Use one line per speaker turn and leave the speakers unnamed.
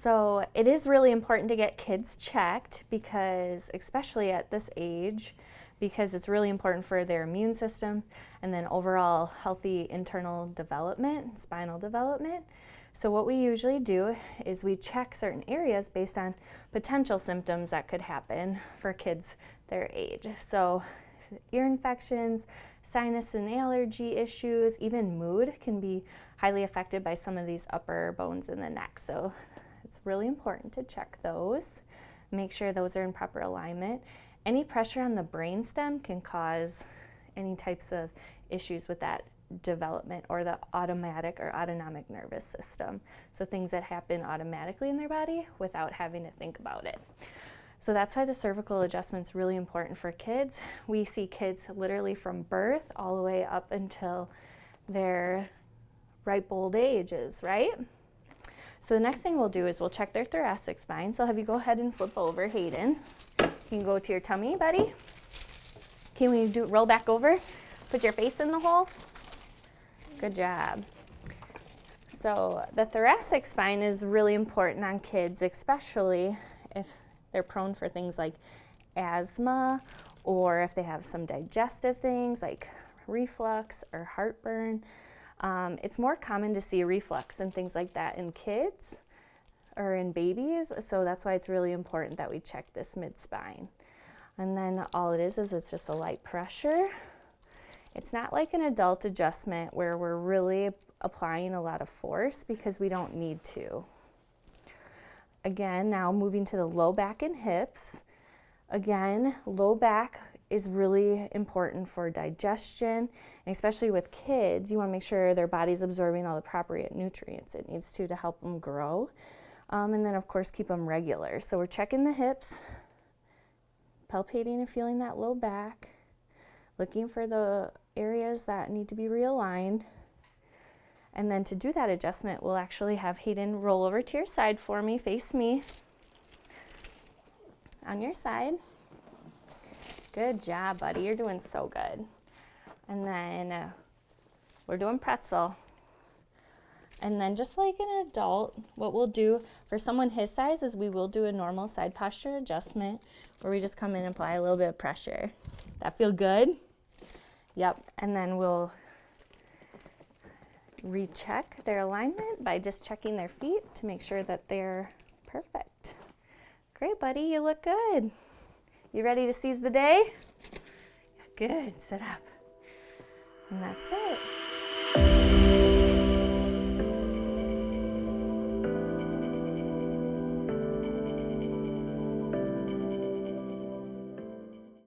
So it is really important to get kids checked because, especially at this age, because it's really important for their immune system and then overall healthy internal development, spinal development. So what we usually do is we check certain areas based on potential symptoms that could happen for kids their age. So ear infections, sinus and allergy issues, even mood can be highly affected by some of these upper bones in the neck. So it's really important to check those, make sure those are in proper alignment. Any pressure on the brainstem can cause any types of issues with that development or the automatic or autonomic nervous system. So things that happen automatically in their body without having to think about it. So that's why the cervical adjustment is really important for kids. We see kids literally from birth all the way up until their ripe old ages, right? So the next thing we'll do is we'll check their thoracic spine. So have you go ahead and flip over, Hayden. You can go to your tummy, buddy. Can we roll back over? Put your face in the hole. Good job. So the thoracic spine is really important on kids, especially if they're prone for things like asthma or if they have some digestive things like reflux or heartburn. It's more common to see reflux and things like that in kids or in babies, so that's why it's really important that we check this mid-spine. And then all it is it's just a light pressure. It's not like an adult adjustment where we're really applying a lot of force because we don't need to. Again, now moving to the low back and hips. Again, low back is really important for digestion, and especially with kids, you want to make sure their body's absorbing all the proper nutrients it needs to help them grow. And then, of course, keep them regular. So we're checking the hips, palpating and feeling that low back, looking for the areas that need to be realigned. And then to do that adjustment, we'll actually have Hayden roll over to your side for me, face me. On your side. Good job, buddy. You're doing so good. And then we're doing pretzel. And then just like an adult, what we'll do for someone his size is we will do a normal side posture adjustment where we just come in and apply a little bit of pressure. That feel good? Yep. And then we'll recheck their alignment by just checking their feet to make sure that they're perfect. Great, buddy. You look good. You ready to seize the day? Good. Sit up. And that's it.